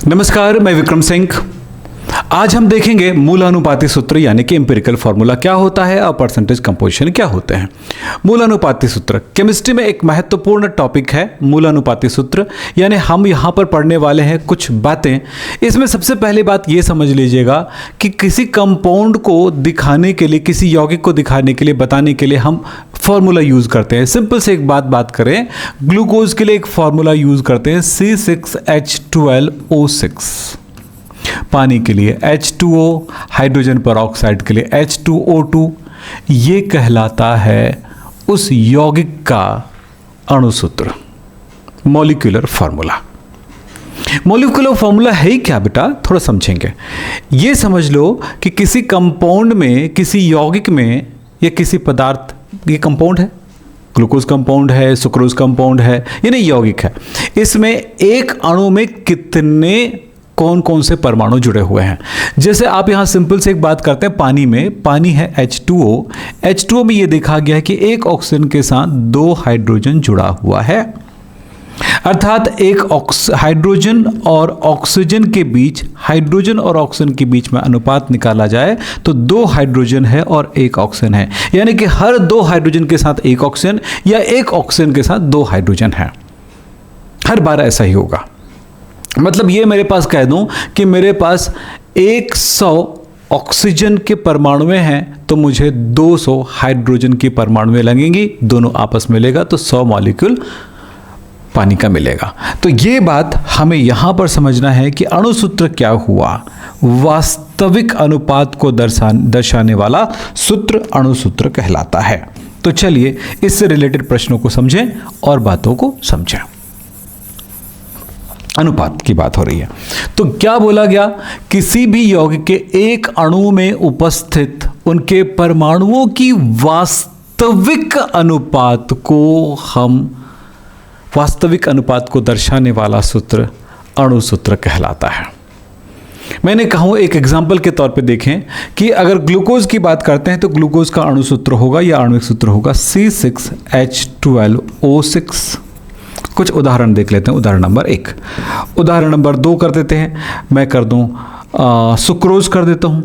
नमस्कार, मैं विक्रम सिंह। आज हम देखेंगे मूलानुपाती सूत्र यानी कि एम्पिरिकल फार्मूला क्या होता है और परसेंटेज कंपोजिशन क्या होते हैं। मूलानुपाती सूत्र केमिस्ट्री में एक महत्वपूर्ण टॉपिक है। मूलानुपाती सूत्र यानी हम यहाँ पर पढ़ने वाले हैं कुछ बातें। इसमें सबसे पहली बात ये समझ लीजिएगा कि किसी कंपाउंड को दिखाने के लिए, किसी यौगिक को दिखाने के लिए, बताने के लिए हम फॉर्मूला यूज करते हैं। सिंपल से एक बात करें, ग्लूकोज के लिए एक फॉर्मूला यूज करते हैं C6H12O6, पानी के लिए H2O, हाइड्रोजन पेरोक्साइड के लिए H2O2। ये कहलाता है उस यौगिक का अणुसूत्र, मॉलिक्यूलर फार्मूला। मॉलिक्यूलर फार्मूला है ही क्या बेटा, थोड़ा समझेंगे। ये समझ लो कि किसी कंपाउंड में, किसी यौगिक में या किसी पदार्थ, ये कंपाउंड है, ग्लूकोज कंपाउंड है, सुक्रोज कंपाउंड है, यानी यौगिक है। इसमें एक अणु में कितने कौन कौन से परमाणु जुड़े हुए हैं। जैसे आप यहां सिंपल से एक बात करते हैं, पानी में, पानी है H2O। H2O में यह देखा गया है कि एक ऑक्सीजन के साथ 2 हाइड्रोजन जुड़ा हुआ है। अर्थात एक हाइड्रोजन और ऑक्सीजन के बीच, हाइड्रोजन और ऑक्सीजन के बीच में अनुपात निकाला जाए तो 2 हाइड्रोजन है और 1 ऑक्सीजन है, यानी कि हर 2 हाइड्रोजन के साथ 1 ऑक्सीजन या 1 ऑक्सीजन के साथ 2 हाइड्रोजन है। हर बार ऐसा ही होगा। मतलब ये मेरे पास कह दूं कि मेरे पास 100 ऑक्सीजन के परमाणुएं हैं तो मुझे 200 हाइड्रोजन की परमाणुएं लगेंगी, दोनों आपस में मिलेगा तो 100 मॉलिक्यूल पानी का मिलेगा। तो ये बात हमें यहां पर समझना है कि अणुसूत्र क्या हुआ। वास्तविक अनुपात को दर्शाने वाला सूत्र अणुसूत्र कहलाता है। तो चलिए इससे रिलेटेड प्रश्नों को समझें और बातों को समझें। अनुपात की बात हो रही है तो क्या बोला गया, किसी भी यौगिक के एक अणु में उपस्थित उनके परमाणुओं की वास्तविक अनुपात को दर्शाने वाला सूत्र अणुसूत्र कहलाता है। मैंने कहूं एक एग्जाम्पल के तौर पे देखें कि अगर ग्लूकोज की बात करते हैं तो ग्लूकोज का अणुसूत्र होगा या आणविक सूत्र होगा C6H12O6। कुछ उदाहरण देख लेते हैं। उदाहरण नंबर 1, उदाहरण नंबर 2 कर देते हैं। मैं कर दूं सुक्रोज कर देता हूं।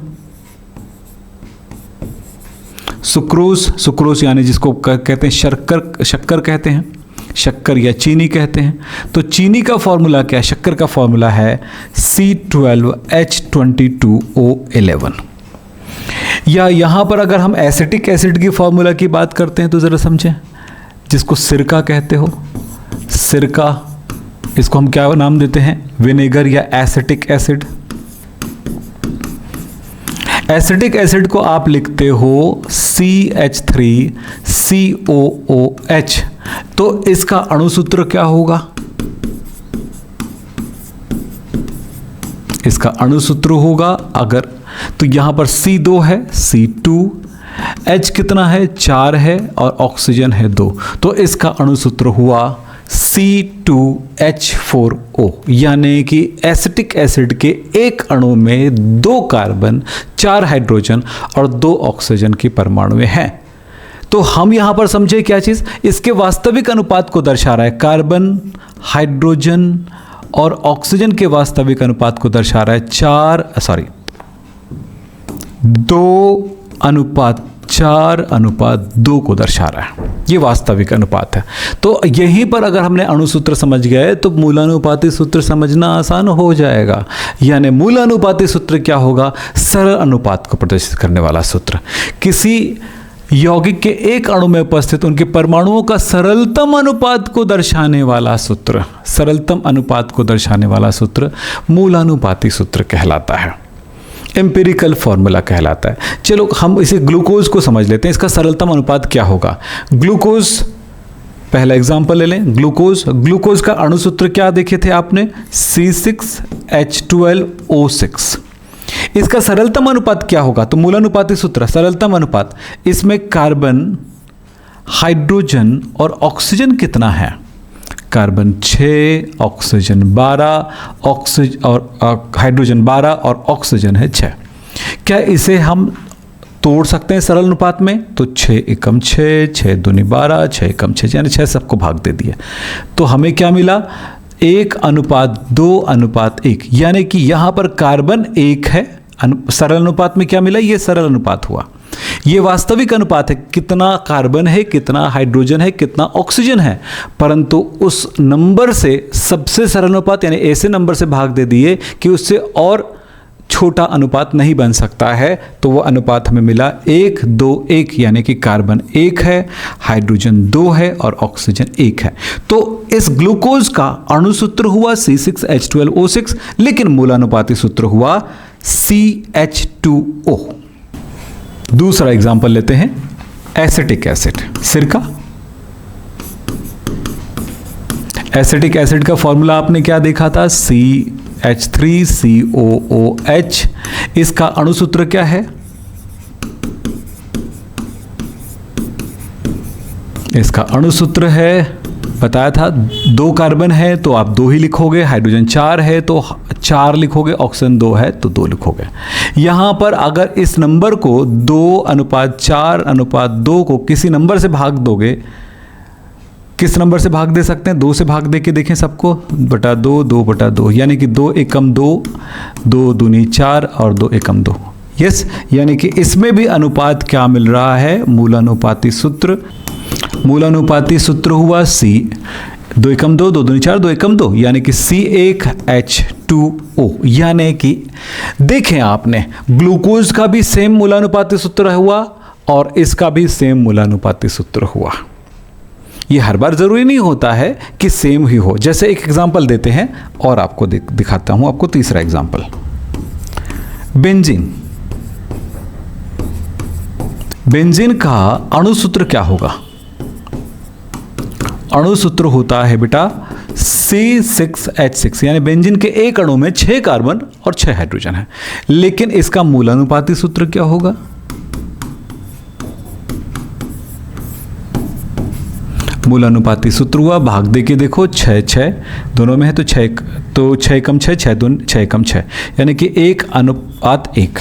सुक्रोज यानी जिसको कहते हैं शक्कर कहते हैं, शक्कर या चीनी कहते हैं। तो चीनी का फॉर्मूला क्या है, शक्कर का फॉर्मूला है C12H22O11। या यहां पर अगर हम एसिटिक एसिड की फॉर्मूला की बात करते हैं तो जरा समझें, जिसको सिरका कहते हो, सिरका, इसको हम क्या नाम देते हैं, विनेगर या एसिटिक एसिड। एसिटिक एसिड को आप लिखते हो CH3COOH। तो इसका अणुसूत्र क्या होगा, इसका अणुसूत्र होगा अगर, तो यहां पर C2 है, C2, H कितना है, 4 है और ऑक्सीजन है 2, तो इसका अणुसूत्र हुआ C2H4O। यानी कि एसिटिक एसिड के एक अणु में 2 कार्बन, 4 हाइड्रोजन और 2 ऑक्सीजन की परमाणुएं हैं। तो हम यहां पर समझे क्या चीज, इसके वास्तविक अनुपात को दर्शा रहा है। कार्बन, हाइड्रोजन और ऑक्सीजन के वास्तविक अनुपात को दर्शा रहा है 2:4:2 को दर्शा रहा है। ये वास्तविक अनुपात है। तो यहीं पर अगर हमने अणुसूत्र समझ गए तो मूलानुपाती सूत्र समझना आसान हो जाएगा। यानी मूलानुपाती सूत्र क्या होगा, सरल अनुपात को प्रदर्शित करने वाला सूत्र। किसी यौगिक के एक अणु में उपस्थित उनके परमाणुओं का सरलतम अनुपात को दर्शाने वाला सूत्र, सरलतम अनुपात को दर्शाने वाला सूत्र मूलानुपाती सूत्र कहलाता है, एम्पिरिकल फॉर्मूला कहलाता है। चलो हम इसे ग्लूकोज को समझ लेते हैं, इसका सरलतम अनुपात क्या होगा। ग्लूकोज, पहला एग्जांपल ले लें, ग्लूकोज का अणुसूत्र क्या देखे थे आपने, C6H12O6। इसका सरलतम अनुपात क्या होगा, तो मूलानुपाती सूत्र सरलतम अनुपात, इसमें कार्बन, हाइड्रोजन और ऑक्सीजन कितना है, कार्बन 6, ऑक्सीजन 12, हाइड्रोजन 12 और ऑक्सीजन है 6। क्या इसे हम तोड़ सकते हैं सरल अनुपात में, तो 6 एकम 6, 6 दूनी 12, 6 एकम 6, यानी 6 सबको भाग दे दिया। तो हमें क्या मिला, 1:2:1, यानी कि यहां पर कार्बन 1 है। सरल अनुपात में क्या मिला? ये सरल अनुपात हुआ। ये वास्तविक अनुपात है, कितना कार्बन है, कितना हाइड्रोजन है, कितना ऑक्सीजन है, परंतु उस नंबर से सबसे सरल अनुपात यानी ऐसे नंबर से भाग दे दिए कि उससे और छोटा अनुपात नहीं बन सकता है, तो वो अनुपात हमें मिला 1:2:1, यानी कि कार्बन 1 है, हाइड्रोजन 2 है और ऑक्सीजन 1 है। तो इस ग्लूकोज का अणुसूत्र हुआ C6H12O6, लेकिन मूलानुपाती सूत्र हुआ CH2O। दूसरा एग्जांपल लेते हैं, एसिटिक एसिड, सिरका। एसिटिक एसिड का फॉर्मूला आपने क्या देखा था? CH3COOH। इसका अणुसूत्र क्या है? इसका अणुसूत्र है, बताया था, 2 कार्बन है तो आप 2 ही लिखोगे, हाइड्रोजन 4 है तो 4 लिखोगे, ऑक्सीजन 2 है तो 2 लिखोगे। यहां पर अगर इस नंबर को 2:4:2 को किसी नंबर से भाग दोगे, किस नंबर से भाग दे सकते हैं? 2 से भाग दे के देखें सबको, 2/2, 2/2, यानी कि 2 एकम 2, 2 दूनी 4 और 2 एकम 2। यस, यानी कि इसमें भी अनुपात क्या मिल रहा है? मूलानुपाती सूत्र। मूलानुपाती सूत्र हुआ C, 2 एकम 2, 2 दूनी 4, 2 एकम 2, यानी कि C1H2O। यानी कि देखें आपने, ग्लूकोज का भी सेम मूलानुपाती सूत्र हुआ और इसका भी सेम मूलानुपाती सूत्र हुआ। ये हर बार जरूरी नहीं होता है कि सेम ही हो। जैसे एक एग्जांपल देते हैं और आपको दिखाता हूं आपको तीसरा एग्जांपल, बेंजीन। बेंजीन का अणुसूत्र क्या होगा? अणुसूत्र होता है बेटा C6H6, यानी बेंजीन के एक अणु में 6 कार्बन और 6 हाइड्रोजन है, लेकिन इसका मूलानुपाती सूत्र क्या होगा? मूलानुपाती सूत्र हुआ, भाग दे के देखो, 6 दोनों में है तो 6 कम 6, 6 कम 6, यानी कि 1:1।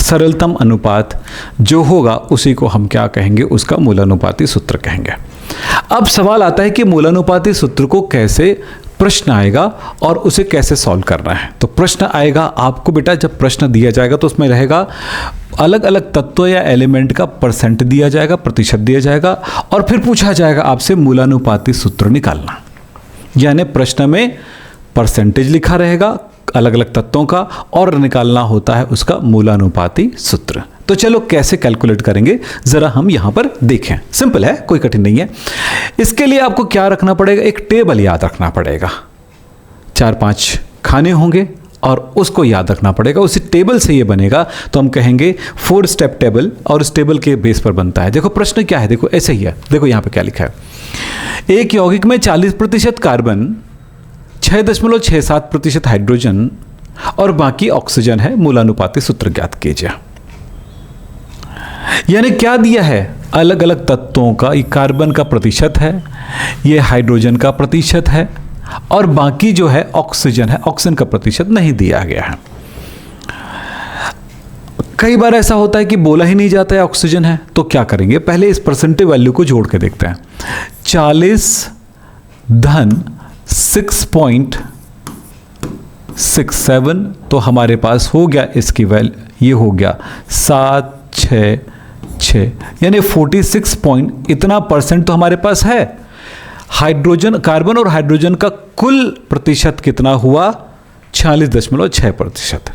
सरलतम अनुपात जो होगा उसी को हम क्या कहेंगे? उसका मूलानुपाती सूत्र कहेंगे। अब सवाल आता है कि मूलानुपाती सूत्र को कैसे प्रश्न आएगा और उसे कैसे सॉल्व करना है। तो प्रश्न आएगा आपको बेटा, जब प्रश्न दिया जाएगा तो उसमें रहेगा अलग अलग तत्व या एलिमेंट का परसेंट दिया जाएगा, प्रतिशत दिया जाएगा, और फिर पूछा जाएगा आपसे मूलानुपाती सूत्र निकालना। यानी प्रश्न में परसेंटेज लिखा रहेगा अलग अलग तत्वों का और निकालना होता है उसका मूलानुपाती सूत्र। तो चलो कैसे कैलकुलेट करेंगे जरा हम यहां पर देखें। सिंपल है, कोई कठिन नहीं है। इसके लिए आपको क्या रखना पड़ेगा? एक टेबल याद रखना पड़ेगा। 4-5 खाने होंगे और उसको याद रखना पड़ेगा। उसी टेबल से ये बनेगा तो हम कहेंगे 4 स्टेप टेबल, और उस टेबल के बेस पर बनता है। देखो प्रश्न क्या है, देखो ऐसे ही है। देखो यहां पे क्या लिखा है, एक यौगिक में 40% कार्बन, 6.67% हाइड्रोजन और बाकी ऑक्सीजन है। मूलानुपाती सूत्र ज्ञात कीजिए। यानी क्या दिया है? अलग अलग तत्वों का, ये कार्बन का प्रतिशत है, ये हाइड्रोजन का प्रतिशत है, और बाकी जो है ऑक्सीजन है, ऑक्सीजन का प्रतिशत नहीं दिया गया है। कई बार ऐसा होता है कि बोला ही नहीं जाता है ऑक्सीजन है, तो क्या करेंगे? पहले इस परसेंटेज वैल्यू को जोड़ के देखते हैं। 40 धन 6.67, तो हमारे पास हो गया इसकी वैल्यू, ये हो गया 766, यानी 46 पॉइंट इतना परसेंट तो हमारे पास है। हाइड्रोजन, कार्बन और हाइड्रोजन का कुल प्रतिशत कितना हुआ? 46.6%।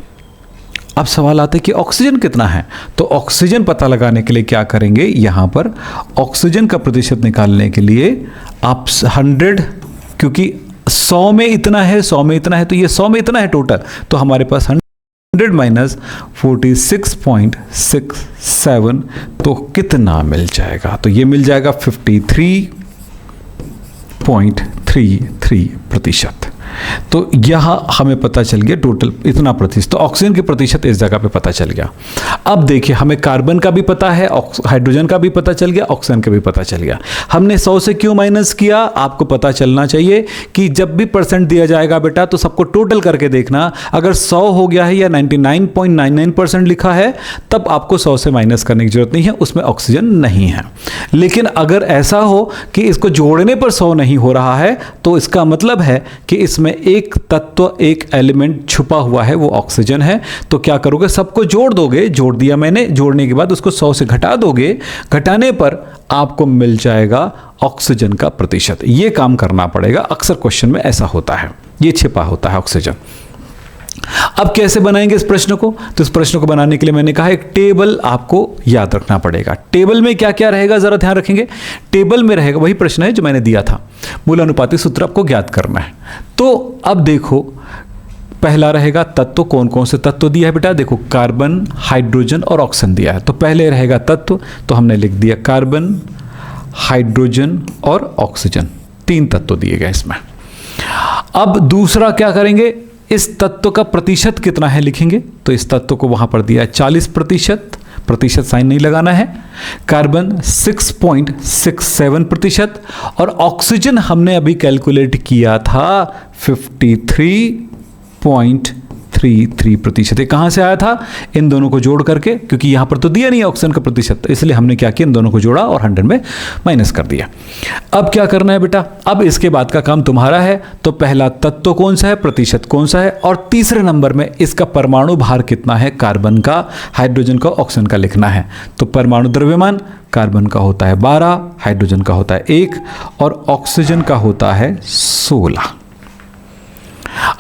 अब सवाल आता है कि ऑक्सीजन कितना है? तो ऑक्सीजन पता लगाने के लिए क्या करेंगे? यहां पर ऑक्सीजन का प्रतिशत निकालने के लिए आप 100, क्योंकि 100 में इतना है, 100 में इतना है, तो ये 100 में इतना है टोटल, तो हमारे पास 100 माइनस 46.67, तो कितना मिल जाएगा? तो ये मिल जाएगा 53.33%। तो यह हमें पता चल गया टोटल इतना प्रतिशत, तो ऑक्सीजन के प्रतिशत इस जगह पे पता चल गया। अब देखिए, हमें कार्बन का भी पता है, हाइड्रोजन का भी पता चल गया, ऑक्सीजन का भी पता चल गया। हमने 100 से क्यों माइनस किया? आपको पता चलना चाहिए कि जब भी परसेंट दिया जाएगा बेटा तो सबको टोटल करके देखना। अगर 100 हो गया है या 99.99% लिखा है तब आपको 100 से माइनस करने की जरूरत नहीं है, उसमें ऑक्सीजन नहीं है। लेकिन अगर ऐसा हो कि इसको जोड़ने पर 100 नहीं हो रहा है तो इसका मतलब है कि इसमें एक तत्व, एक एलिमेंट छुपा हुआ है, वो ऑक्सीजन है। तो क्या करोगे? सबको जोड़ दोगे, जोड़ दिया मैंने, जोड़ने के बाद उसको 100 से घटा दोगे, घटाने पर आपको मिल जाएगा ऑक्सीजन का प्रतिशत। ये काम करना पड़ेगा, अक्सर क्वेश्चन में ऐसा होता है, ये छिपा होता है ऑक्सीजन। अब कैसे बनाएंगे इस प्रश्न को? तो इस प्रश्न को बनाने के लिए मैंने कहा एक टेबल आपको याद रखना पड़ेगा। टेबल में क्या क्या रहेगा जरा ध्यान रखेंगे। टेबल में रहेगा वही प्रश्न है जो मैंने दिया था, मूलानुपाती सूत्र आपको ज्ञात करना है। तो अब देखो, पहला रहेगा तत्व, कौन कौन से तत्व दिया है बेटा? देखो, कार्बन, हाइड्रोजन और ऑक्सीजन दिया है। तो पहले रहेगा तत्व, तो हमने लिख दिया कार्बन, हाइड्रोजन और ऑक्सीजन, 3 तत्व दिए गए इसमें। अब दूसरा क्या करेंगे? इस तत्व का प्रतिशत कितना है लिखेंगे। तो इस तत्व को वहां पर दिया है 40%, प्रतिशत साइन नहीं लगाना है। कार्बन 6.67% और ऑक्सीजन हमने अभी कैलकुलेट किया था 53.33%। कहां से आया था? इन दोनों को जोड़ करके, क्योंकि यहां पर तो दिया नहीं है ऑक्सीजन का प्रतिशत, इसलिए हमने क्या किया, इन दोनों को जोड़ा और 100 में माइनस कर दिया। अब क्या करना है बेटा? अब इसके बाद का काम तुम्हारा है। तो पहला तत्व कौन सा है, प्रतिशत कौन सा है, और तीसरे नंबर में इसका परमाणु भार कितना है, कार्बन का, हाइड्रोजन का, ऑक्सीजन का लिखना है। तो परमाणु द्रव्यमान कार्बन का होता है 12, हाइड्रोजन का होता है 1 और ऑक्सीजन का होता है 16।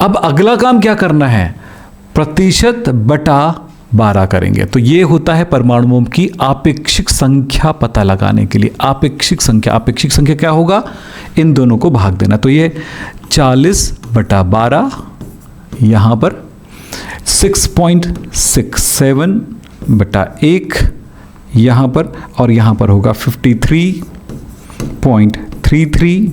अब अगला काम क्या करना है? प्रतिशत बटा 12 करेंगे। तो ये होता है परमाणुओं की आपेक्षिक संख्या पता लगाने के लिए। आपेक्षिक संख्या क्या होगा? इन दोनों को भाग देना। तो ये 40/12, यहां पर 6.67/1 यहां पर, और यहां पर होगा 53.33/16।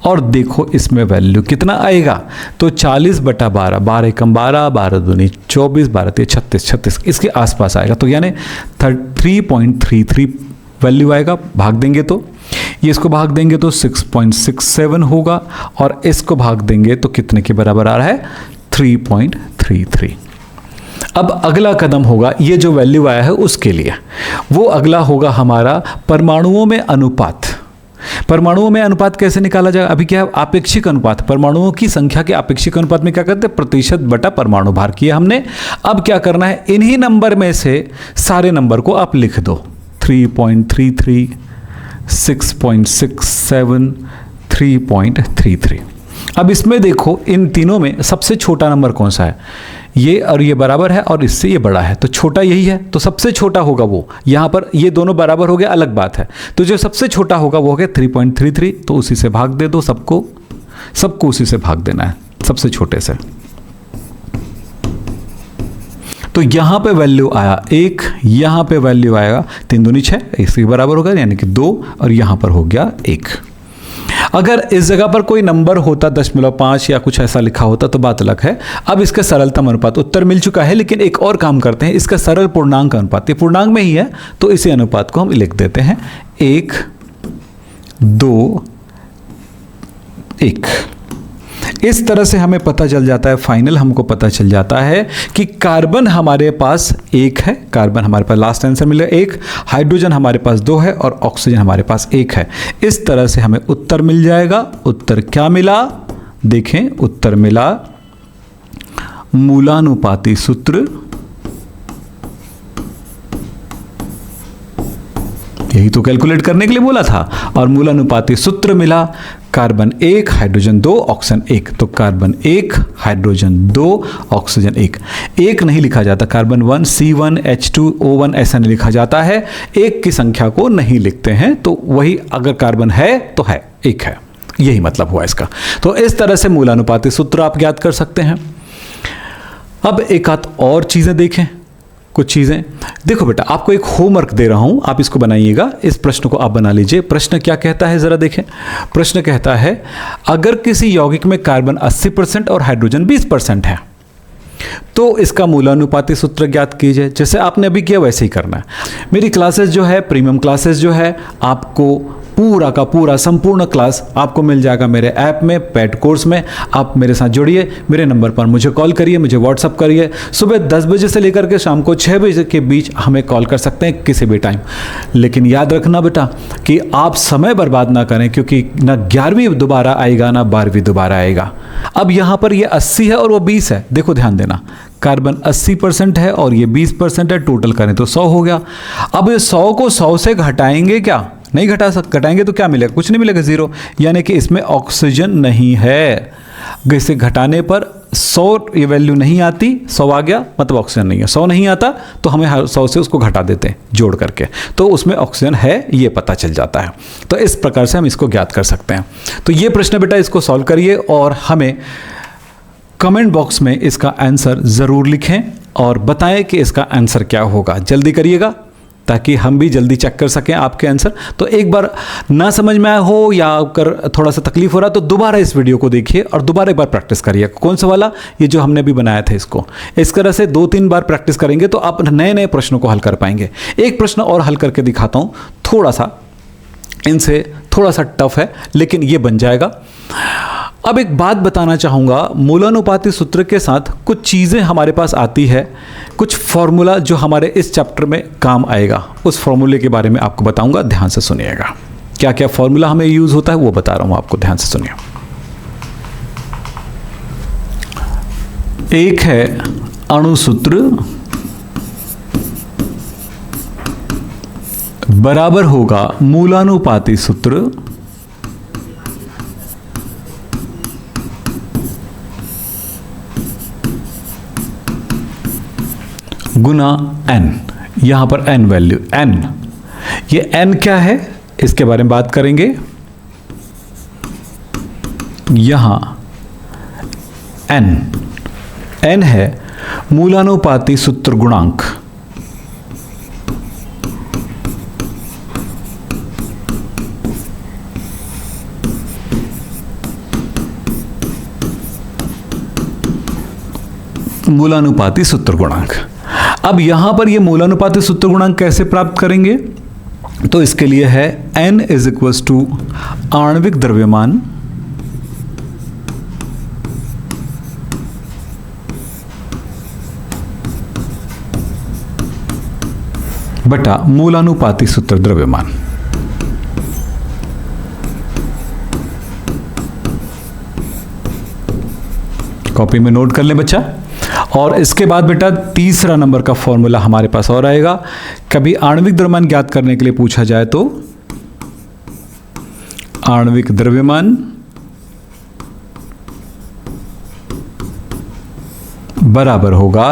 और देखो इसमें वैल्यू कितना आएगा? तो 40/12, 12 कम 12, 12 दूनी 24, 12 3 36 इसके आसपास आएगा। तो यानी 3.33 वैल्यू आएगा। भाग देंगे तो ये, इसको भाग देंगे तो 6.67 होगा, और इसको भाग देंगे तो कितने के बराबर आ रहा है? 3.33। अब अगला कदम होगा, ये जो वैल्यू आया है उसके लिए, वो अगला होगा हमारा परमाणुओं में अनुपात। परमाणुओं में अनुपात कैसे निकाला जाएगा? अभी क्या है? आपेक्षिक अनुपात। परमाणुओं की संख्या के आपेक्षिक अनुपात में क्या करते हैं? प्रतिशत बटा परमाणु भार किया हमने। अब क्या करना है? इन्हीं नंबर में से सारे नंबर को आप लिख दो। 3.33, 6.67, 3.33। अब इसमें देखो, इन तीनों में सबसे छोटा नंबर कौन सा है? ये और ये बराबर है और इससे ये बड़ा है, तो छोटा यही है, तो सबसे छोटा होगा वो। यहाँ पर ये दोनों बराबर हो गया, अलग बात है। तो जो सबसे छोटा होगा वो हो गया 3.33, तो उसी से भाग दे दो, सबको उसी से भाग देना है, सबसे छोटे से। तो यहाँ पे वैल्यू आया 1, यहाँ पे वैल्यू आएगा 3 दूनी 6, इसके बराबर होगा यानी कि 2, और यहाँ पर हो गया 1। अगर इस जगह पर कोई नंबर होता 0.5 या कुछ ऐसा लिखा होता तो बात अलग है। अब इसका सरलतम अनुपात उत्तर मिल चुका है, लेकिन एक और काम करते हैं, इसका सरल पूर्णांक अनुपात, ये पूर्णांक में ही है, तो इसी अनुपात को हम लिख देते हैं 1, 2, 1। इस तरह से हमें पता चल जाता है, फाइनल हमको पता चल जाता है कि कार्बन हमारे पास 1 है, कार्बन हमारे पास लास्ट आंसर मिला 1, हाइड्रोजन हमारे पास 2 है और ऑक्सीजन हमारे पास 1 है। इस तरह से हमें उत्तर मिल जाएगा। उत्तर क्या मिला? देखें, उत्तर मिला मूलानुपाती सूत्र, यही तो कैलकुलेट करने के लिए बोला था, और मूलानुपाती सूत्र मिला कार्बन 1, हाइड्रोजन 2, ऑक्सीजन 1। तो कार्बन 1, हाइड्रोजन 2, ऑक्सीजन 1। 1 नहीं लिखा जाता, कार्बन 1, C1, H2O1 ऐसा नहीं लिखा जाता है, 1 की संख्या को नहीं लिखते हैं। तो वही, अगर कार्बन है तो है, 1 है, यही मतलब हुआ इसका। तो इस तरह से मूलानुपाती सूत्र आप ज्ञात कर सकते हैं। अब एक आध और चीजें देखें, कुछ चीजें देखो बेटा, आपको एक होमवर्क दे रहा हूं, आप इसको बनाइएगा। इस प्रश्न को आप बना लीजिए। प्रश्न क्या कहता है जरा देखें। प्रश्न कहता है, अगर किसी यौगिक में कार्बन 80% और हाइड्रोजन 20% है, तो इसका मूलानुपाती सूत्र ज्ञात कीजिए। जैसे आपने अभी किया वैसे ही करना है। मेरी क्लासेस जो है, प्रीमियम क्लासेस जो है, आपको पूरा का पूरा संपूर्ण क्लास आपको मिल जाएगा मेरे ऐप में, पेड कोर्स में। आप मेरे साथ जुड़िए, मेरे नंबर पर मुझे कॉल करिए, मुझे व्हाट्सअप करिए। सुबह 10 बजे से लेकर के शाम को 6 बजे के बीच हमें कॉल कर सकते हैं किसी भी टाइम। लेकिन याद रखना बेटा कि आप समय बर्बाद ना करें, क्योंकि ना 11वीं दोबारा आएगा ना 12वीं दोबारा आएगा। अब यहाँ पर ये 80 है और वो 20 है। देखो ध्यान देना, कार्बन 80% है और ये 20% है। टोटल करें तो 100 हो गया। अब ये 100 को 100 से घटाएंगे क्या? नहीं घटाएंगे तो क्या मिलेगा? कुछ नहीं मिलेगा, 0। यानी कि इसमें ऑक्सीजन नहीं है। इसे घटाने पर 100 ये वैल्यू नहीं आती, 100 आ गया मतलब ऑक्सीजन नहीं है। 100 नहीं आता तो हमें 100 से उसको घटा देते हैं जोड़ करके, तो उसमें ऑक्सीजन है ये पता चल जाता है। तो इस प्रकार से हम इसको ज्ञात कर सकते हैं। तो ये प्रश्न बेटा इसको सॉल्व करिए और हमें कमेंट बॉक्स में इसका आंसर ज़रूर लिखें और बताएं कि इसका आंसर क्या होगा। जल्दी करिएगा ताकि हम भी जल्दी चेक कर सकें आपके आंसर। तो एक बार ना समझ में आया हो या कर थोड़ा सा तकलीफ हो रहा तो दोबारा इस वीडियो को देखिए और दोबारा एक बार प्रैक्टिस करिए। कौन सा वाला? ये जो हमने भी बनाया था इसको। इस तरह से 2-3 बार प्रैक्टिस करेंगे तो आप नए नए प्रश्नों को हल कर पाएंगे। एक प्रश्न और हल करके दिखाता हूँ, थोड़ा सा इनसे थोड़ा सा टफ है लेकिन ये बन जाएगा। अब एक बात बताना चाहूँगा, मूलानुपाती सूत्र के साथ कुछ चीज़ें हमारे पास आती है, कुछ फॉर्मूला जो हमारे इस चैप्टर में काम आएगा। उस फॉर्मूले के बारे में आपको बताऊंगा, ध्यान से सुनिएगा। क्या क्या फॉर्मूला हमें यूज़ होता है वो बता रहा हूँ आपको, ध्यान से सुनिए। एक है अणुसूत्र बराबर होगा मूलानुपाती सूत्र गुना n। यहां पर n वैल्यू n, ये n क्या है इसके बारे में बात करेंगे। यहां n है मूलानुपाती सूत्र गुणांक। मूलानुपाती सूत्र गुणांक। अब यहां पर ये मूलानुपाती सूत्र गुणांक कैसे प्राप्त करेंगे? तो इसके लिए है n इज इक्वल्स टू आणविक द्रव्यमान बटा मूलानुपाती सूत्र द्रव्यमान। कॉपी में नोट कर लें बच्चा। और इसके बाद बेटा तीसरा नंबर का फॉर्मूला हमारे पास और आएगा। कभी आणविक द्रव्यमान ज्ञात करने के लिए पूछा जाए तो आणविक द्रव्यमान बराबर होगा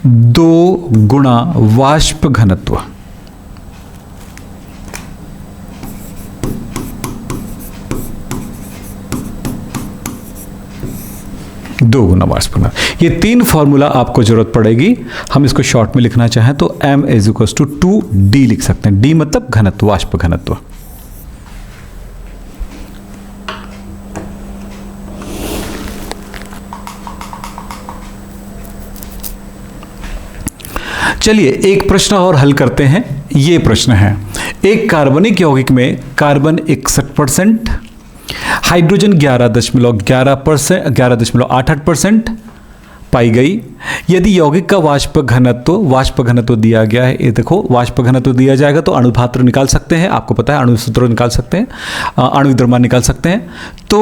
2 गुणा वाष्प घनत्व। दो गुना वाष्प घनत्व। ये 3 फॉर्मूला आपको जरूरत पड़ेगी। हम इसको शॉर्ट में लिखना चाहें तो m is equals to 2d लिख सकते हैं। d मतलब घनत्व, वाष्प घनत्व। चलिए एक प्रश्न और हल करते हैं। ये प्रश्न है, एक कार्बनिक यौगिक में कार्बन 61%, हाइड्रोजन 11.88% पाई गई। यदि यौगिक का वाष्प घनत्व दिया गया है, ये देखो वाष्प घनत्व दिया जाएगा तो अणुभात्र निकाल सकते हैं, आपको पता है अणुसूत्र निकाल सकते हैं, आणविक द्रव्यमान निकाल सकते हैं। तो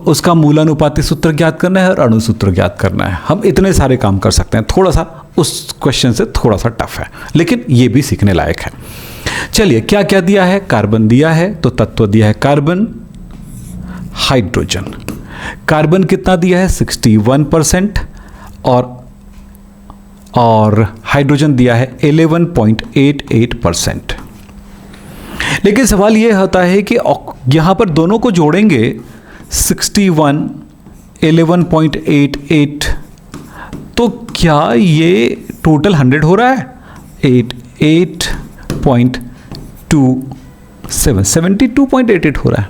उसका मूलानुपाती सूत्र ज्ञात करना है और अणुसूत्र ज्ञात करना है। हम इतने सारे काम कर सकते हैं। थोड़ा सा उस क्वेश्चन से थोड़ा सा टफ है लेकिन ये भी सीखने लायक है। चलिए क्या क्या दिया है? कार्बन दिया है तो तत्व दिया है कार्बन, हाइड्रोजन। कार्बन कितना दिया है? 61% और हाइड्रोजन दिया है 11.88%। लेकिन सवाल यह होता है कि यहां पर दोनों को जोड़ेंगे 61 11.88 तो क्या ये टोटल 100 हो रहा है? 72.88 हो रहा है।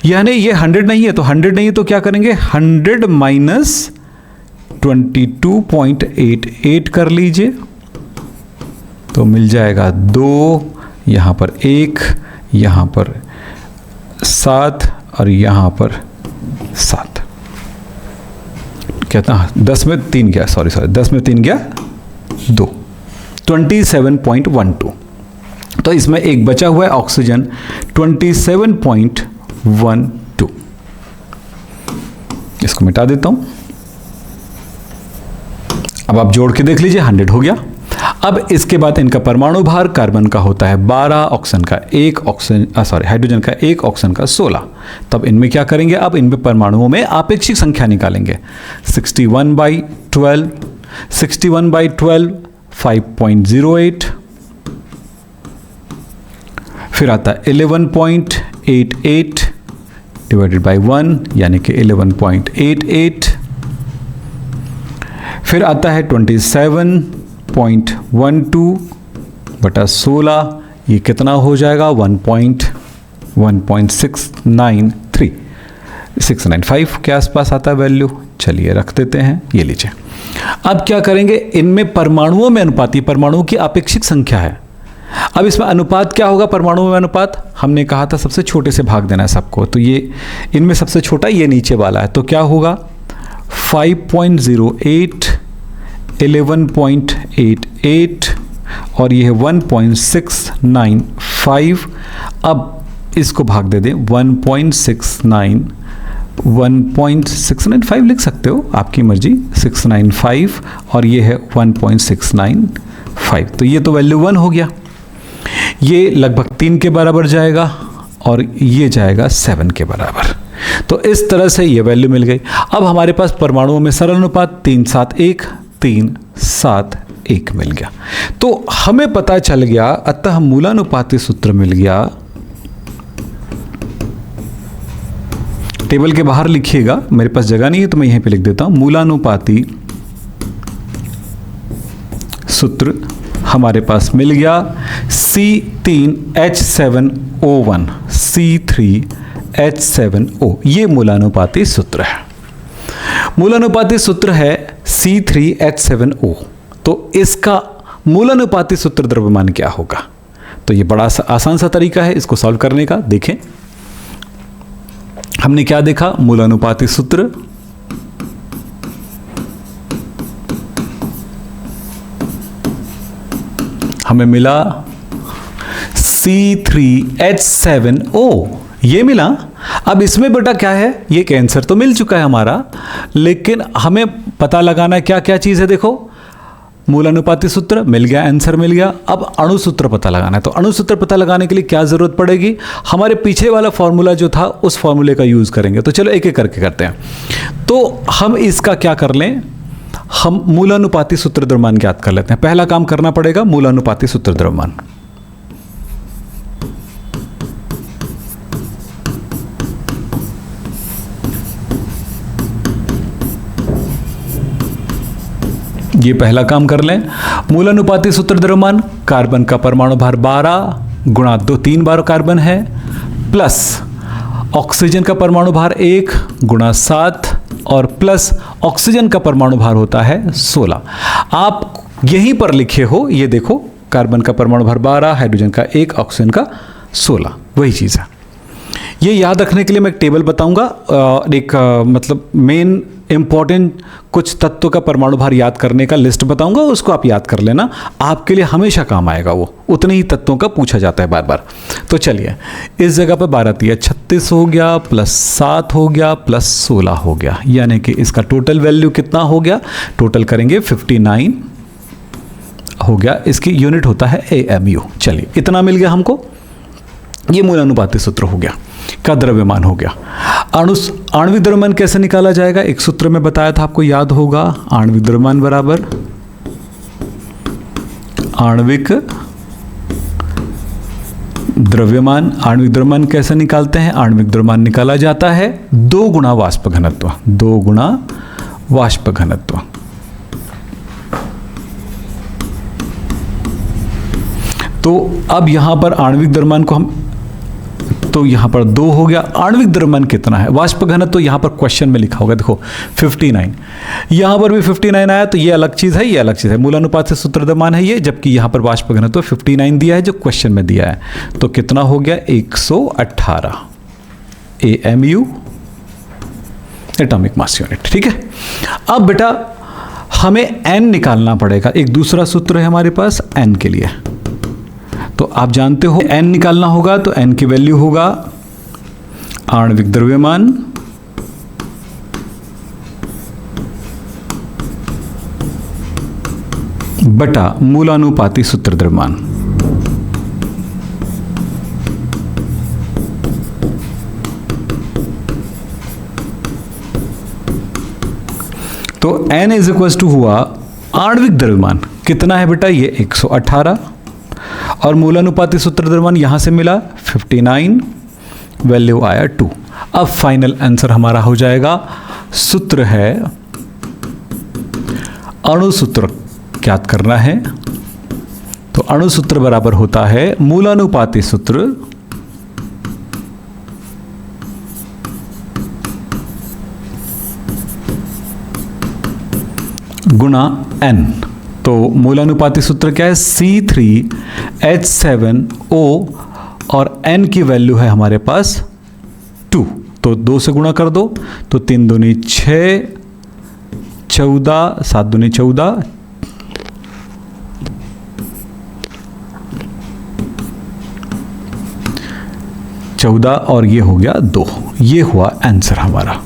यानी ये 100 नहीं है तो 100 नहीं है तो क्या करेंगे? 100 माइनस 22.88 कर लीजिए तो मिल जाएगा 2, यहाँ पर 1, यहाँ पर 7 और यहाँ पर 7। कहता 10 में 3 गया, सॉरी 10 में 3 गया 2, 27.12। तो इसमें एक बचा हुआ है ऑक्सीजन 27.12। इसको मिटा देता हूं। अब आप जोड़ के देख लीजिए 100 हो गया। अब इसके बाद इनका परमाणु भार कार्बन का होता है 12, ऑक्सीजन का 1, हाइड्रोजन का 1, ऑक्सीजन का 16। तब इनमें क्या करेंगे, अब इनमें परमाणुओं में आपेक्षिक संख्या निकालेंगे। 61/12, 61/12 5.08, फिर आता है 11.88 डिवाइडेड बाय 1 यानी कि 11.88, फिर आता है 27.12 बटा 16, ये कितना हो जाएगा 1.693, 695 के आसपास आता है वैल्यू। चलिए रख देते हैं, ये लीजिए। अब क्या करेंगे, इनमें परमाणुओं में अनुपात, ये परमाणुओं की आपेक्षिक संख्या है। अब इसमें अनुपात क्या होगा, परमाणुओं में अनुपात हमने कहा था सबसे छोटे से भाग देना है सबको, तो ये इनमें सबसे छोटा ये नीचे वाला है, तो क्या होगा 5.08, 11.88 और ये है 1.695। अब इसको भाग दे दें 1.695 लिख सकते हो, आपकी मर्जी, 695 और ये है 1.695, तो ये तो वैल्यू 1 हो गया। ये लगभग 3 के बराबर जाएगा और ये जाएगा 7 के बराबर। तो इस तरह से ये वैल्यू मिल गई। अब हमारे पास परमाणुओं में सरल अनुपात 371 मिल गया। तो हमें पता चल गया, अतः मूलानुपाती सूत्र मिल गया। टेबल के बाहर लिखिएगा, मेरे पास जगह नहीं है तो मैं यहीं पे लिख देता हूं। मूलानुपाती सूत्र हमारे पास मिल गया C3H7O1, C3H7O, ये मूलानुपाती सूत्र है। मूलानुपाती सूत्र है C3H7O। तो इसका मूलानुपाती सूत्र द्रव्यमान क्या होगा? तो ये बड़ा आसान सा तरीका है इसको सॉल्व करने का। देखें, हमने क्या देखा, मूलानुपाती सूत्र हमें मिला C3H7O, ये मिला। अब इसमें बेटा क्या है, ये कैंसर तो मिल चुका है हमारा, लेकिन हमें पता लगाना क्या क्या चीज़ है। देखो, मूलानुपाती सूत्र मिल गया, आंसर मिल गया। अब अणु सूत्र पता लगाना है। तो अणु सूत्र पता लगाने के लिए क्या ज़रूरत पड़ेगी, हमारे पीछे वाला फॉर्मूला जो था उस फॉर्मूले का यूज़ करेंगे। तो चलो एक एक करके करते हैं। तो हम इसका क्या कर लें, हम मूलानुपाती सूत्र द्रव्यमान ज्ञात कर लेते हैं। पहला काम करना पड़ेगा मूलानुपाती सूत्र द्रव्यमान। ये पहला काम कर लें। मूलानुपाती सूत्र द्रव्यमान, कार्बन का परमाणु भार 12 गुणा 3 बार कार्बन है, प्लस ऑक्सीजन का परमाणु भार 1 गुणा 7 और प्लस ऑक्सीजन का परमाणु भार होता है 16। आप यहीं पर लिखे हो, ये देखो, कार्बन का परमाणु भार 12, हाइड्रोजन का 1, ऑक्सीजन का 16, वही चीज़ है। ये याद रखने के लिए मैं एक टेबल बताऊंगा, एक मतलब मेन इंपॉर्टेंट कुछ तत्वों का परमाणु भार याद करने का लिस्ट बताऊंगा, उसको आप याद कर लेना, आपके लिए हमेशा काम आएगा। वो उतने ही तत्वों का पूछा जाता है बार बार। तो चलिए, इस जगह पर 12 × 36 हो गया, प्लस 7 हो गया, प्लस 16 हो गया, यानी कि इसका टोटल वैल्यू कितना हो गया, टोटल करेंगे 59 हो गया। इसकी यूनिट होता है AMU। चलिए, इतना मिल गया हमको। ये मूलानुपाती सूत्र हो गया, का द्रव्यमान हो गया। आणविक द्रव्यमान कैसे निकाला जाएगा, एक सूत्र में बताया था, आपको याद होगा। आणविक द्रव्यमान बराबर आणविक द्रव्यमान। आणविक द्रव्यमान कैसे निकालते हैं, आणविक द्रव्यमान निकाला जाता है 2 गुणा वाष्प घनत्व, 2 गुणा वाष्प घनत्व। तो अब यहां पर आणविक द्रव्यमान को हम तो यहाँ पर 2 हो गया। आणविक द्रव्यमान कितना है? वाष्प घनत्व तो यहाँ पर क्वेश्चन में लिखा होगा, देखो 59, यहाँ पर भी 59 आया, तो ये अलग चीज़ है, ये अलग चीज़ है। मूलानुपात से सूत्र द्रव्यमान है ये, जबकि यहाँ पर वाष्प घनत्व 59 दिया है जो क्वेश्चन में दिया है। तो कितना हो गया? 118 AMU एटॉमिक मास यूनिट। ठीक है, अब बेटा हमें n निकालना पड़ेगा। एक दूसरा सूत्र है हमारे पास n के लिए, तो आप जानते हो n निकालना होगा, तो n की वैल्यू होगा आणविक द्रव्यमान बटा मूलानुपाती सूत्र द्रव्यमान। तो n इज इक्वल टू हुआ आणविक द्रव्यमान कितना है बेटा? ये 118 और मूलानुपाती सूत्र द्रव्यमान यहां से मिला 59, वैल्यू आया 2। अब फाइनल आंसर हमारा हो जाएगा, सूत्र है अणु सूत्र ज्ञात करना है। तो अणु सूत्र बराबर होता है मूलानुपाती सूत्र गुणा n। तो मूलानुपाती सूत्र क्या है? C3H7O और n की वैल्यू है हमारे पास 2, तो 2 से गुणा कर दो, तो 3 दूनी 6, 14, 7 दूनी 14, 14 और ये हो गया 2। ये हुआ आंसर हमारा।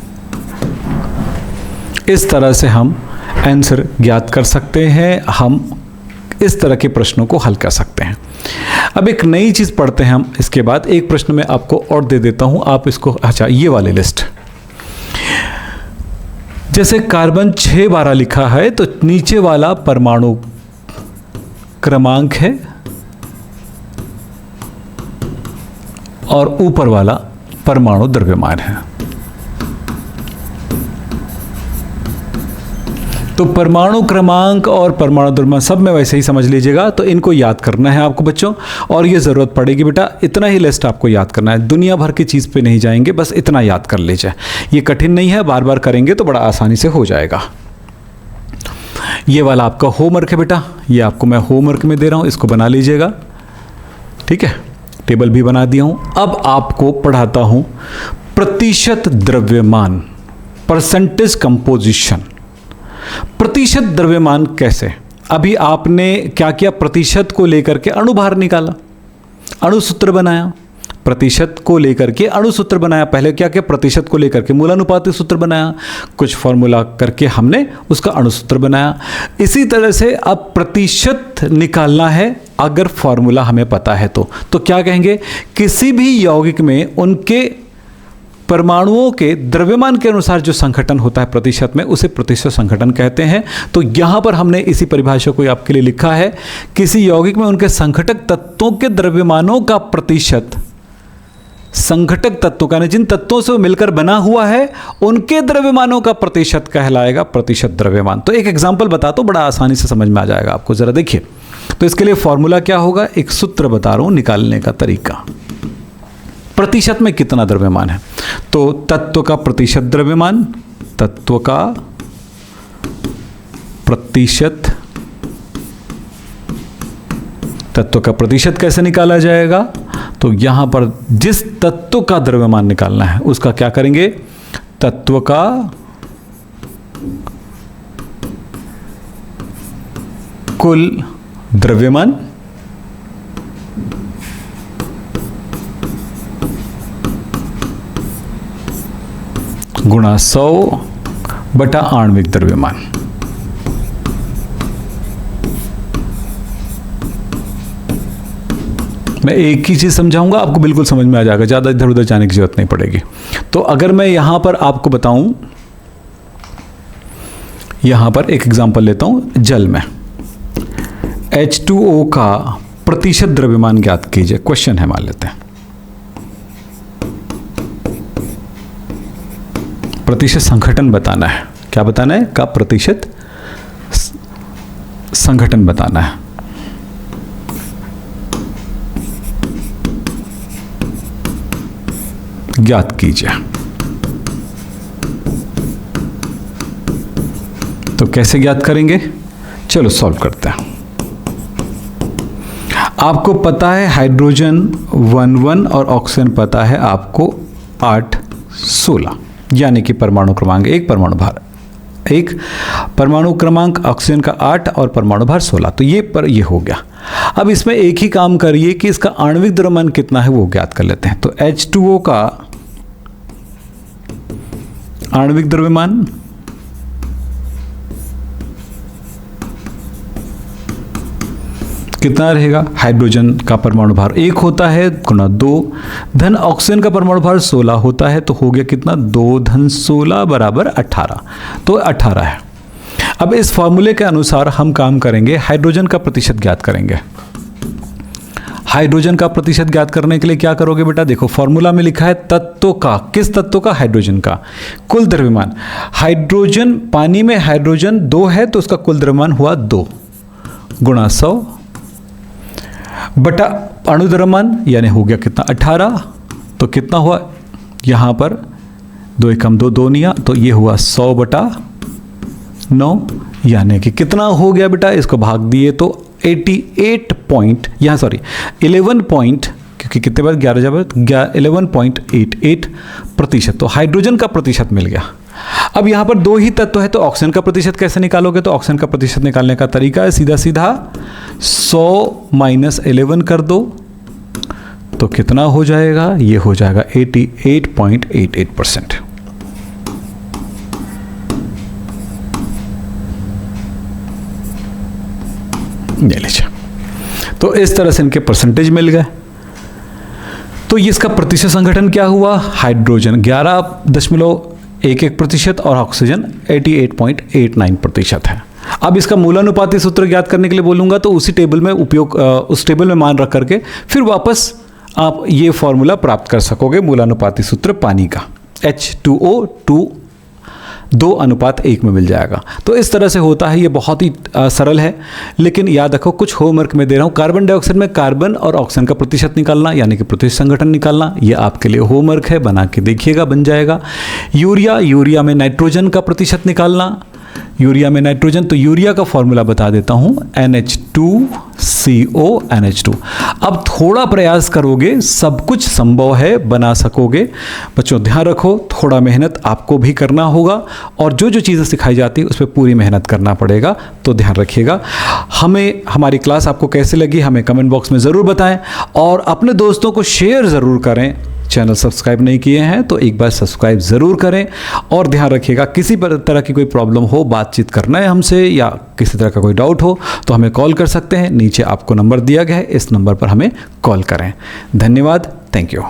इस तरह से हम आंसर ज्ञात कर सकते हैं, हम इस तरह के प्रश्नों को हल कर सकते हैं। अब एक नई चीज़ पढ़ते हैं हम इसके बाद। एक प्रश्न मैं आपको और दे देता हूं, आप इसको, अच्छा ये वाली लिस्ट, जैसे कार्बन 612 लिखा है तो नीचे वाला परमाणु क्रमांक है और ऊपर वाला परमाणु द्रव्यमान है। तो परमाणु क्रमांक और परमाणु द्रव्यमान सब में वैसे ही समझ लीजिएगा, तो इनको याद करना है आपको बच्चों, और ये ज़रूरत पड़ेगी बेटा, इतना ही लिस्ट आपको याद करना है, दुनिया भर की चीज़ पे नहीं जाएंगे, बस इतना याद कर लीजिए। ये कठिन नहीं है, बार बार करेंगे तो बड़ा आसानी से हो जाएगा। ये वाला आपका होमवर्क है बेटा, ये आपको मैं होमवर्क में दे रहा हूँ, इसको बना लीजिएगा। ठीक है, टेबल भी बना दिया हूँ। अब आपको पढ़ाता हूँ प्रतिशत द्रव्यमान, परसेंटेज कंपोजिशन। प्रतिशत द्रव्यमान कैसे? अभी आपने क्या किया? प्रतिशत को लेकर के अणु भार निकाला, अणु सूत्र बनाया, प्रतिशत को लेकर के अणु सूत्र बनाया। पहले क्या किया? प्रतिशत को लेकर के मूलानुपाती सूत्र बनाया, कुछ फॉर्मूला करके हमने उसका अणु सूत्र बनाया। इसी तरह से अब प्रतिशत निकालना है, अगर फॉर्मूला हमें पता है तो क्या कहेंगे? किसी भी यौगिक में उनके परमाणुओं के द्रव्यमान के अनुसार जो संघटन होता है प्रतिशत में, उसे प्रतिशत संघटन कहते हैं। तो यहां पर हमने इसी परिभाषा को आपके लिए लिखा है, किसी यौगिक में उनके संघटक तत्वों के द्रव्यमानों का प्रतिशत, संघटक तत्वों का, जिन तत्वों से मिलकर बना हुआ है उनके द्रव्यमानों का प्रतिशत कहलाएगा प्रतिशत द्रव्यमान। तो एक एग्जांपल बताता हूं, बड़ा आसानी से समझ में आ जाएगा आपको, जरा देखिए। तो इसके लिए फॉर्मूला क्या होगा? एक सूत्र बता रहा हूं निकालने का तरीका। प्रतिशत में कितना द्रव्यमान है? तो तत्व का प्रतिशत द्रव्यमान, तत्व का प्रतिशत, तत्व का प्रतिशत कैसे निकाला जाएगा? तो यहां पर जिस तत्व का द्रव्यमान निकालना है उसका क्या करेंगे? तत्व का कुल द्रव्यमान गुणा 100 बटा आणविक द्रव्यमान। मैं एक ही चीज समझाऊंगा, आपको बिल्कुल समझ में आ जाएगा, ज्यादा इधर उधर जाने की जरूरत नहीं पड़ेगी। तो अगर मैं यहां पर आपको बताऊं, यहां पर एक एग्जांपल लेता हूं, जल में H2O का प्रतिशत द्रव्यमान ज्ञात कीजिए, क्वेश्चन है, मान लेते हैं। प्रतिशत संघटन बताना है, क्या बताना है? का प्रतिशत संघटन बताना है। ज्ञात कीजिए। तो कैसे ज्ञात करेंगे, चलो सॉल्व करते हैं। आपको पता है हाइड्रोजन 1 और ऑक्सीजन पता है आपको 8 16, यानी कि परमाणु क्रमांक 1, परमाणु भार 1, परमाणु क्रमांक ऑक्सीजन का 8 और परमाणु भार 16। तो ये हो गया। अब इसमें एक ही काम करिए कि इसका आणविक द्रव्यमान कितना है वो ज्ञात कर लेते हैं। तो H2O का आणविक द्रव्यमान कितना रहेगा, हाइड्रोजन का परमाणु भार 1 होता है गुणा 2 धन ऑक्सीजन का परमाणु भार 16 होता है, तो हो गया कितना 2 धन 16 बराबर 18, तो 18 है। अब इस फॉर्मूले के अनुसार हम काम करेंगे, हाइड्रोजन का प्रतिशत ज्ञात करेंगे। हाइड्रोजन का प्रतिशत ज्ञात करने के लिए क्या करोगे बेटा, देखो फॉर्मूला में लिखा है तत्वों का, किस तत्व का, हाइड्रोजन का कुल द्रव्यमान। हाइड्रोजन, पानी में हाइड्रोजन 2 है तो उसका कुल द्रव्यमान हुआ 2 गुणा 100 बटा अणु द्रव्यमान, यानी हो गया कितना 18, तो कितना हुआ यहाँ पर 2 एकम 2 दूनिया, तो ये हुआ 100 बटा 9, यानी कि कितना हो गया बेटा, इसको भाग दिए तो 88 पॉइंट, यहाँ सॉरी 11 पॉइंट, क्योंकि कितने बार 11.88%। तो हाइड्रोजन का प्रतिशत मिल गया। अब यहाँ पर 2 ही तत्व है तो ऑक्सीजन का प्रतिशत कैसे निकालोगे, तो ऑक्सीजन का प्रतिशत निकालने का तरीका है सीधा सीधा 100 माइनस 11 कर दो, तो कितना हो जाएगा, ये हो जाएगा 88.88%। ले लीजिए, तो इस तरह से इनके परसेंटेज मिल गए। तो इसका प्रतिशत संगठन क्या हुआ, हाइड्रोजन 11.11% और ऑक्सीजन 88.89% है। अब इसका मूलानुपाती सूत्र ज्ञात करने के लिए बोलूँगा तो उसी टेबल में उस टेबल में मान रख करके फिर वापस आप ये फॉर्मूला प्राप्त कर सकोगे, मूलानुपाती सूत्र पानी का H2O 2:1 में मिल जाएगा। तो इस तरह से होता है, ये बहुत ही सरल है, लेकिन याद रखो कुछ होमवर्क में दे रहा हूँ। कार्बन डाइऑक्साइड में कार्बन और ऑक्सीजन का प्रतिशत निकालना, यानी कि प्रतिशत संगठन निकालना, ये आपके लिए होमवर्क है, बना के देखिएगा, बन जाएगा। यूरिया में नाइट्रोजन का प्रतिशत निकालना, यूरिया में नाइट्रोजन, तो यूरिया का फॉर्मूला बता देता हूँ NH2CO NH2। अब थोड़ा प्रयास करोगे सब कुछ संभव है, बना सकोगे। बच्चों ध्यान रखो, थोड़ा मेहनत आपको भी करना होगा और जो जो चीज़ें सिखाई जाती है उस पर पूरी मेहनत करना पड़ेगा, तो ध्यान रखिएगा। हमारी क्लास आपको कैसे लगी हमें कमेंट बॉक्स में ज़रूर बताएं और अपने दोस्तों को शेयर ज़रूर करें। चैनल सब्सक्राइब नहीं किए हैं तो एक बार सब्सक्राइब ज़रूर करें और ध्यान रखिएगा किसी तरह की कोई प्रॉब्लम हो, बातचीत करना है हमसे या किसी तरह का कोई डाउट हो तो हमें कॉल कर सकते हैं। नीचे आपको नंबर दिया गया है, इस नंबर पर हमें कॉल करें। धन्यवाद, थैंक यू।